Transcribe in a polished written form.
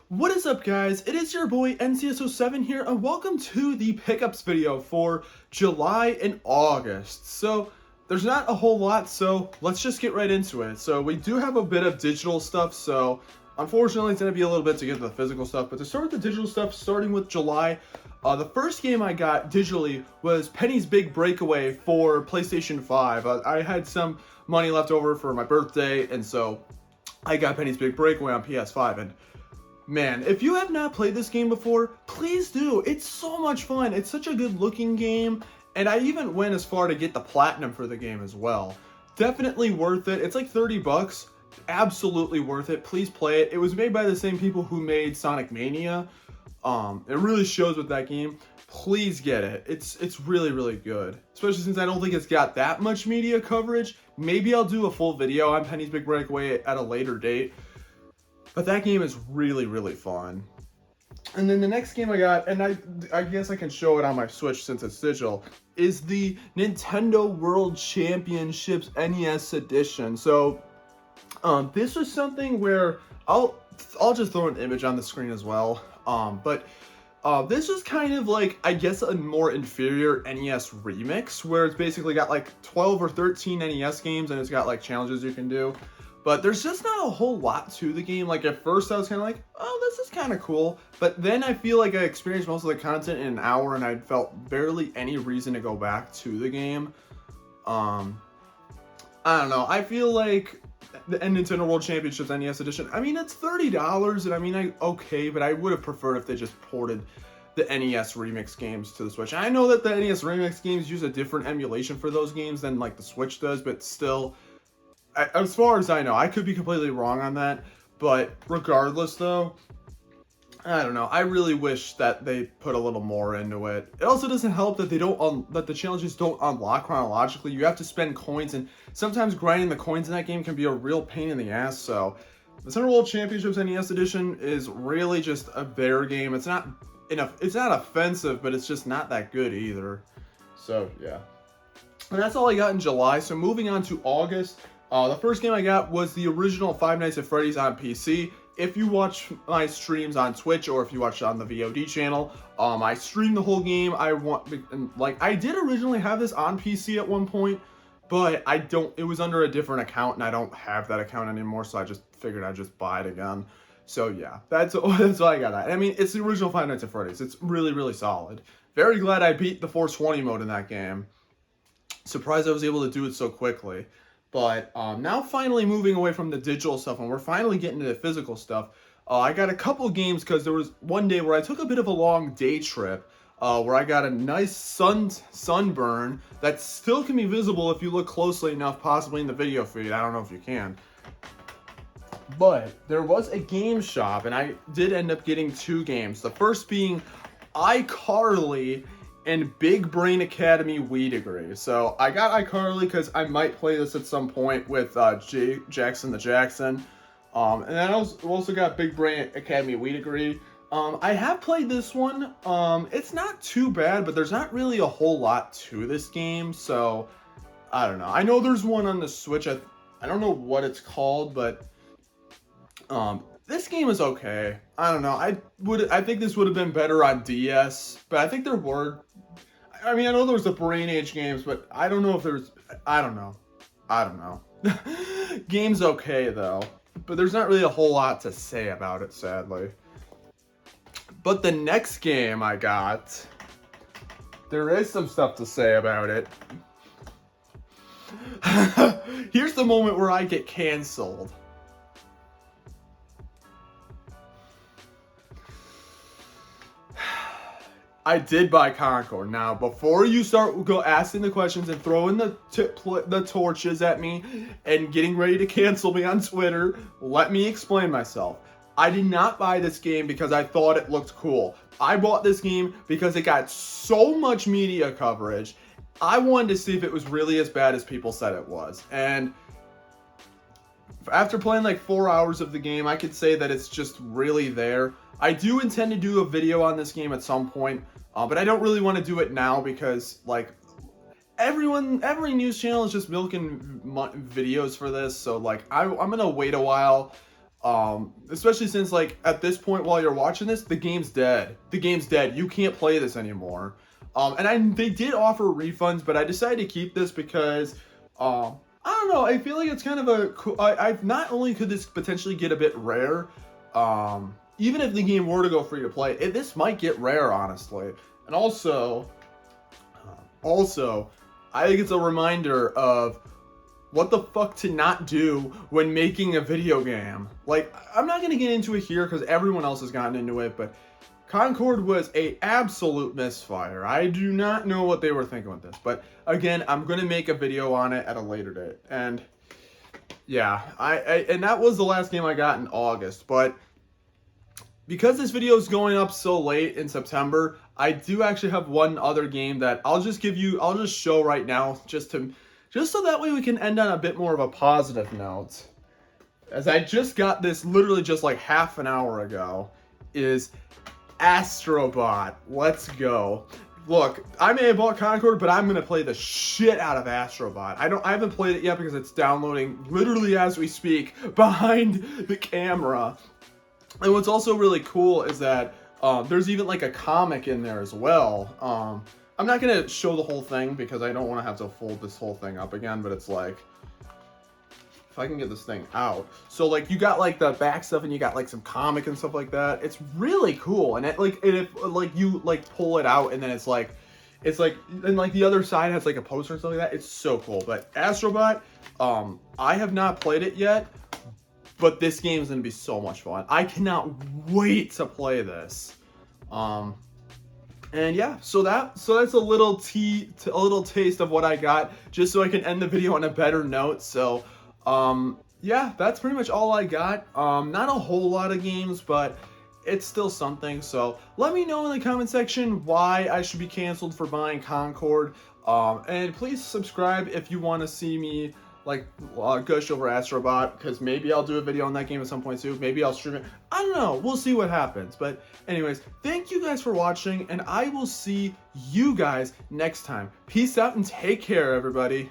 What is up, guys? It is your boy NCSO7 here, and welcome to the pickups video for July and August. So there's not a whole lot, so let's just get right into it. So we do have a bit of digital stuff, so unfortunately it's going to be a little bit to get to the physical stuff, but to start with the digital stuff, starting with July, the first game I got digitally was Penny's Big Breakaway for PlayStation 5. I had some money left over for my birthday, and so I got Penny's Big Breakaway on PS5, and man, if you have not played this game before, please do. It's so much fun. It's such a good looking game, and I even went as far to get the platinum for the game as well. Definitely worth it. It's like 30 bucks. Absolutely worth it. Please play it. It was made by the same people who made Sonic Mania. It really shows with that game. Please get it. It's really good. Especially since I don't think it's got that much media coverage. Maybe I'll do a full video on Penny's Big Breakaway at a later date. But that game is really fun. And then the next game I got, and I guess I can show it on my Switch since it's digital, is the Nintendo World Championships NES edition. So this was something where I'll just throw an image on the screen as well. This is kind of like, I guess, a more inferior NES remix, where it's basically got like 12 or 13 NES games and it's got like challenges you can do. But there's just not a whole lot to the game. Like, at first I was kind of like, oh, this is kind of cool. But then I feel like I experienced most of the content in an hour and I felt barely any reason to go back to the game. I don't know. I feel like the Nintendo World Championships NES Edition, I mean, it's $30, and I mean, okay, but I would have preferred if they just ported the NES Remix games to the Switch. I know that the NES Remix games use a different emulation for those games than, like, the Switch does, but still, as far as I know, I could be completely wrong on that, but regardless, though, I don't know. I really wish that they put a little more into it. It also doesn't help that that the challenges don't unlock chronologically. You have to spend coins, and sometimes grinding the coins in that game can be a real pain in the ass. So, the Nintendo World Championships NES Edition is really just a bear game. It's not offensive, but it's just not that good either. So yeah, and that's all I got in July. So moving on to August. The first game I got was the original Five Nights at Freddy's on PC. If you watch my streams on Twitch or if you watch on the VOD channel, I streamed the whole game. I did originally have this on PC at one point, but it was under a different account and I don't have that account anymore, so I just figured I'd just buy it again. So yeah, that's all I got. I mean, it's the original Five Nights at Freddy's. It's really solid. Very glad I beat the 420 mode in that game. Surprised I was able to do it so quickly. But now finally moving away from the digital stuff, and we're finally getting to the physical stuff. I got a couple games because there was one day where I took a bit of a long day trip, where I got a nice sunburn that still can be visible if you look closely enough, possibly in the video feed. I don't know if you can. But there was a game shop, and I did end up getting two games. The first being iCarly and Big Brain Academy Wii Degree. So I got iCarly because I might play this at some point with Jackson the Jackson. And then I also got Big Brain Academy Wii Degree. I have played this one. It's not too bad, but there's not really a whole lot to this game. So I don't know. I know there's one on the Switch. I don't know what it's called, but this game is okay. I don't know. I think this would have been better on DS, but I think there were. I mean, I know there was the Brain Age games, but I don't know if there's. I don't know. Game's okay though, but there's not really a whole lot to say about it, sadly. But the next game I got, there is some stuff to say about it. Here's the moment where I get canceled. I did buy Concord. Now, before you start asking the questions and throwing the torches at me and getting ready to cancel me on Twitter, let me explain myself. I did not buy this game because I thought it looked cool. I bought this game because it got so much media coverage. I wanted to see if it was really as bad as people said it was. And after playing like 4 hours of the game, I could say that it's just really there. I do intend to do a video on this game at some point, but I don't really want to do it now because, like, every news channel is just milking videos for this. So, like, I'm gonna wait a while. Especially since, like, at this point while you're watching this, the game's dead. The game's dead. You can't play this anymore. They did offer refunds, but I decided to keep this because, I don't know, I feel like it's kind of a cool, I've not only could this potentially get a bit rare, even if the game were to go free to play, this might get rare, honestly. And also, I think it's a reminder of what the fuck to not do when making a video game. Like, I'm not gonna get into it here because everyone else has gotten into it, but Concord was a absolute misfire. I do not know what they were thinking with this, but again, I'm gonna make a video on it at a later date. And yeah, and that was the last game I got in August, but because this video is going up so late in September, I do actually have one other game that I'll just show right now, just so that way we can end on a bit more of a positive note. As I just got this literally just like half an hour ago, is Astrobot. Let's go. Look, I may have bought Concord, but I'm gonna play the shit out of Astrobot. I haven't played it yet because it's downloading literally as we speak behind the camera. And what's also really cool is that there's even like a comic in there as well. I'm not gonna show the whole thing because I don't want to have to fold this whole thing up again, but it's like, if I can get this thing out. So like you got like the back stuff and you got like some comic and stuff like that. It's really cool. And if you like pull it out and then it's like, and like the other side has like a poster and stuff like that. It's so cool. But Astrobot, I have not played it yet, but this game is gonna be so much fun. I cannot wait to play this. And yeah, so that's a little taste of what I got, just so I can end the video on a better note. So yeah, that's pretty much all I got. Not a whole lot of games, but it's still something. So let me know in the comment section why I should be canceled for buying Concord. And please subscribe if you want to see me like gush over Astrobot, because maybe I'll do a video on that game at some point too. Maybe I'll stream it. I don't know. We'll see what happens. But anyways, thank you guys for watching, and I will see you guys next time. Peace out and take care, everybody.